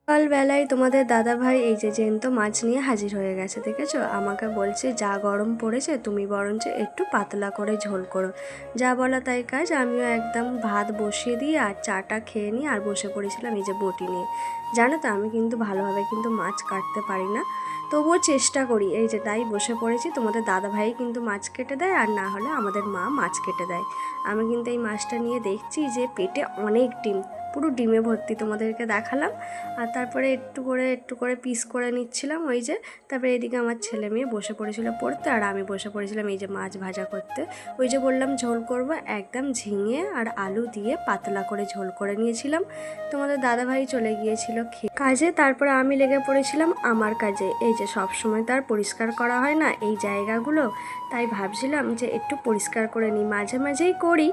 সকালবেলায় তোমাদের দাদাভাই এই যে জ্যান্ত মাছ নিয়ে হাজির হয়ে গেছে, দেখেছো? আমাকে বলছে যা গরম পড়েছে তুমি বরঞ্চ একটু পাতলা করে ঝোল করো। যা বলা তাই কাজ। আমিও একদম ভাত বসিয়ে দিয়ে আর চাটা খেয়ে নিয়ে আর বসে পড়েছিলাম এই যে বটি নিয়ে। জানো তো আমি কিন্তু ভালোভাবে কিন্তু মাছ কাটতে পারি না, তবুও চেষ্টা করি। এই যে তাই বসে পড়েছি। তোমাদের দাদাভাই কিন্তু মাছ কেটে দেয়, আর না হলে আমাদের মা মাছ কেটে দেয়। আমি কিন্তু এই মাছটা নিয়ে দেখছি যে পেটে অনেক ডিম, পুরো ডিমে ভর্তি, তোমাদেরকে দেখালাম। আর তারপরে একটু করে পিস করে নিচ্ছিলাম ওই যে। তারপরে এদিকে আমার ছেলে মেয়ে বসে পড়েছিল পড়তে, আর আমি বসে পড়েছিলাম এই যে মাছ ভাজা করতে। ওই যে বললাম ঝোল করব, একদম ঝিঙে আর আলু দিয়ে পাতলা করে ঝোল করে নিয়েছিলাম। তোমাদের দাদাভাই চলে গিয়েছিল কাজে, তারপরে আমি লেগে পড়েছিলাম আমার কাজে। এই যে সব সময় তার পরিষ্কার করা হয় না এই জায়গাগুলো, তাই ভাবছিলাম যে একটু পরিষ্কার করে নিই। মাঝে মাঝেই করি,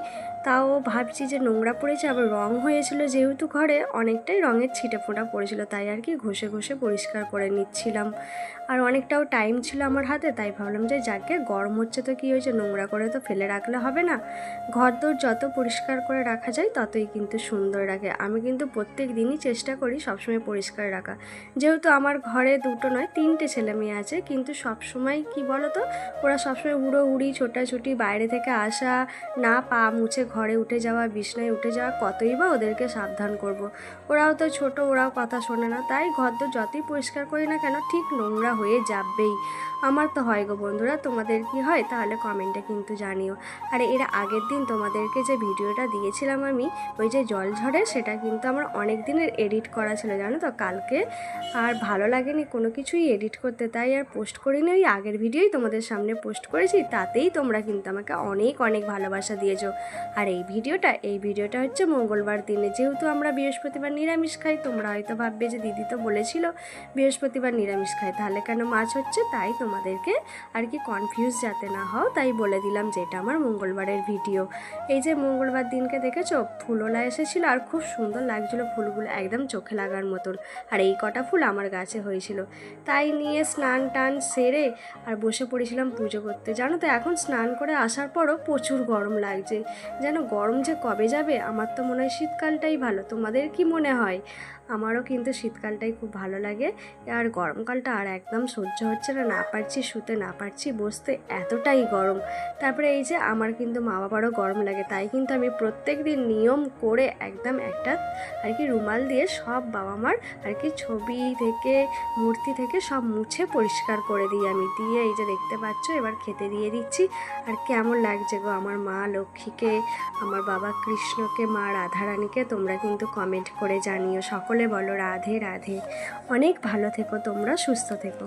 তাও ভাবছি যে নোংরা পড়েছে, আবার রং হয়েছিল যেহেতু ঘরে অনেকটাই রঙের ছিটে ফোঁটা পড়েছিল, তাই আর কি ঘষে ঘষে পরিষ্কার করে নিচ্ছিলাম। আর অনেকটাও টাইম ছিল আমার হাতে, তাই ভাবলাম যে যাকে গরম হচ্ছে তো কী হয়েছে, নোংরা করে তো ফেলে রাখলে হবে না। ঘরদোর যত পরিষ্কার করে রাখা যায় ততই কিন্তু সুন্দর রাখে। আমি কিন্তু প্রত্যেক দিনই চেষ্টা করি সবসময় পরিষ্কার রাখা। যেহেতু আমার ঘরে দুটো নয় তিনটে ছেলে মেয়ে আছে, কিন্তু সবসময় কি বলো তো, ওরা সবসময় উড়োউড়ি ছোটাছুটি, বাইরে থেকে আসা, না পা মুছে ঘরে উঠে যাওয়া, বিছনায় উঠে যাওয়া, কতই বা ওদেরকে সাবধান করব। ওরাও তো ছোট, ওরাও কথা শোনে না, তাই ঘরদোর যতই পরিষ্কার করি না কেন ঠিক নোংরা হয়ে যাবেই। আমার তো হয় গো বন্ধুরা, তোমাদের কি হয় তাহলে কমেন্টে কিন্তু জানিও। আর এর আগের দিন তোমাদেরকে যে ভিডিওটা দিয়েছিলাম আমি, ওই যে জল ঝড়ে, সেটা কিন্তু আমার অনেক দিনের এডিট করা ছিল জানো তো, কালকে আর ভালো লাগেনি কোনো কিছুই এডিট করতে, তাই আর পোস্ট করিনি। ওই আগের ভিডিওই তোমাদের সামনে পোস্ট করেছি, তাতেই তোমরা কিন্তু আমাকে অনেক অনেক ভালোবাসা দিয়েছো। আর এই ভিডিওটা হচ্ছে মঙ্গলবার দিনে, যেহেতু আমরা বৃহস্পতিবার নিরামিষ খাই। তোমরা হয়তো ভাববে যে দিদি তো বলেছিল বৃহস্পতিবার নিরামিষ খাই, তাহলে কেন মাছ হচ্ছে, তাই তোমাদেরকে আর কি কনফিউজ যাতে না হও তাই বলে দিলাম যে এটা আমার মঙ্গলবারের ভিডিও। এই যে মঙ্গলবার দিনকে দেখেছো ফুলওলা এসেছিলো, আর খুব সুন্দর লাগছিলো ফুলগুলো, একদম চোখে লাগার মতন। আর এই কটা ফুল আমার গাছে হয়েছিল, তাই নিয়ে স্নান টান সেরে আর বসে পড়েছিলাম পুজো করতে। জানো তো এখন স্নান করে আসার পরও প্রচুর গরম লাগছে, যেন গরম যে কবে যাবে। আমার তো মনে হয় শীতকালটাই ভালো, তোমাদের কি মনে হয়? আমারও কিন্তু শীতকালটাই খুব ভালো লাগে। আর গরমকালটা আর একদম সহ্য হচ্ছে না, না পারছি শুতে, না পারছি বসতে, এতটাই গরম। তারপরে এই যে আমার কিন্তু মা বাবারও গরম লাগে, তাই কিন্তু আমি প্রত্যেক দিন নিয়ম করে একদম একটা আর কি রুমাল দিয়ে সব বাবা মার আর কি ছবি থেকে, মূর্তি থেকে সব মুছে পরিষ্কার করে দিই আমি। দিয়ে এই যে দেখতে পাচ্ছ এবার খেতে দিয়ে দিচ্ছি। আর কেমন লাগছে গো আমার মা লক্ষ্মীকে, আমার বাবা কৃষ্ণকে, মা রাধারানীকে, তোমরা কিন্তু কমেন্ট করে জানিও। সকলে বলো রাধে রাধে। অনেক ভালো থেকো তোমরা, সুস্থ থেকো।